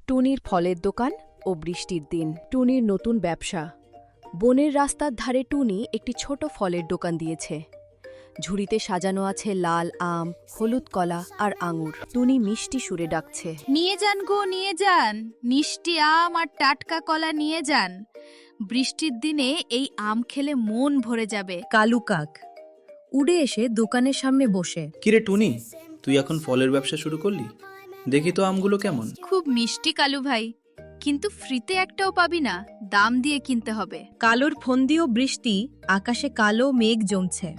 টুনির ফলের দোকান ও বৃষ্টির দিন। টুনির নতুন ব্যবসা। বনের রাস্তার ধারে টুনি একটি ছোট ফলের দোকান দিয়েছে। ঝুড়িতে সাজানো আছে লাল আম, হলুদ কলা আর আঙুর। টুনি মিষ্টি সুরে ডাকছে। নিয়ে যান গো, নিয়ে যান, মিষ্টি আম আর টাটকা কলা নিয়ে যান। বৃষ্টির দিনে এই আম খেলে মন ভরে যাবে। কালু কাক উড়ে এসে দোকানের সামনে বসে। কিরে টুনি, তুই এখন ফলের ব্যবসা শুরু করলি? দেখি তো আমগুলো কেমন। খুব মিষ্টি কালু ভাই, কিন্তু ফ্রিতে একটাও পাবি না, দাম দিয়ে কিনতে হবে। কালুর ফন্দি ও বৃষ্টি, আকাশে কালো মেঘ জমছে।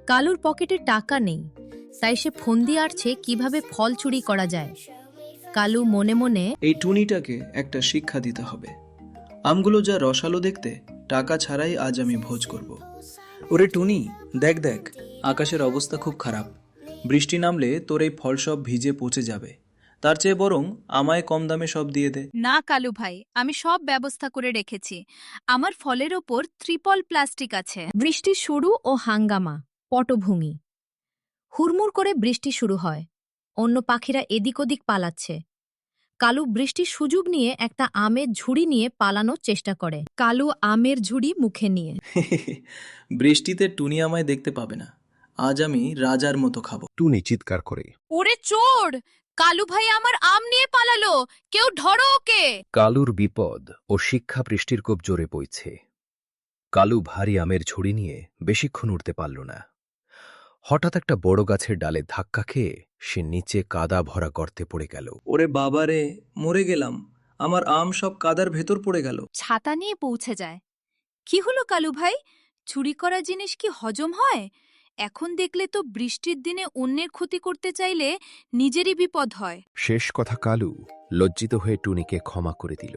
কালুর পকেটে টাকা নেই, তাই সে ফন্দি আড়ছে কিভাবে ফল চুরি করা যায়। কালু মনে মনে এই টুনিটাকে একটা শিক্ষা দিতে হবে। আমগুলো যা রসালো দেখতে, টাকা ছাড়াই আজ আমি ভোজ করব। ওরে টুনি, দেখ দেখ, আকাশের অবস্থা খুব খারাপ। বৃষ্টি নামলে তোর এই ফল সব ভিজে পচে যাবে। তার চেয়ে বরং আমায় কম দামে সব দিয়ে দে। না কালু ভাই, আমি সব ব্যবস্থা করে রেখেছি। আমার ফলের ওপর ত্রিপল প্লাস্টিক আছে। বৃষ্টি শুরু ও হাঙ্গামা, পটভূমি। হুড়মুড় করে বৃষ্টি শুরু হয়। অন্য পাখিরা এদিক ওদিক পালাচ্ছে। কালু বৃষ্টির সুযোগ নিয়ে একটা আমের ঝুড়ি নিয়ে পালানোর চেষ্টা করে। কালু আমের ঝুড়ি মুখে নিয়ে। বৃষ্টিতে টুনি আমায় দেখতে পাবে না। আজ আমি রাজার মতো খাবো। টুনি চিৎকার করে। ওরে চোর, কালু ভাই আমার আম নিয়ে পালালো, কেউ ধরো ওকে। কালুর বিপদ ও শিক্ষা বৃষ্টির খুব জোরে বইছে। কালু ভারী আমের ঝুড়ি নিয়ে বেশিক্ষণ উঠতে পারল না। হঠাৎ একটা বড় গাছের ডালে ধাক্কা খেয়ে সে নিচে কাদা ভরা গর্তে পড়ে গেল। ওরে বাবারে, মরে গেলাম। আমার আম সব কাদার ভেতর পড়ে গেল। ছাতা নিয়ে পৌঁছে যায়। কি হলো কালু ভাই, চুরি করা জিনিস কি হজম হয়? এখন দেখলে তো বৃষ্টির দিনে অন্যের ক্ষতি করতে চাইলে নিজেরই বিপদ হয়। শেষ কথা কালু লজ্জিত হয়ে টুনিকে ক্ষমা করে দিল।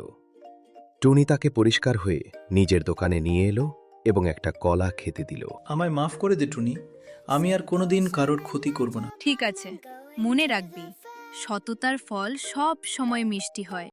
টুনি তাকে পরিষ্কার হয়ে নিজের দোকানে নিয়ে এলো এবং একটা কলা খেতে দিল। আমায় মাফ করে দে টুনি, আমি আর কোনোদিন কারোর ক্ষতি করব না। ঠিক আছে, মনে রাখবি, সততার ফল সব সময় মিষ্টি হয়।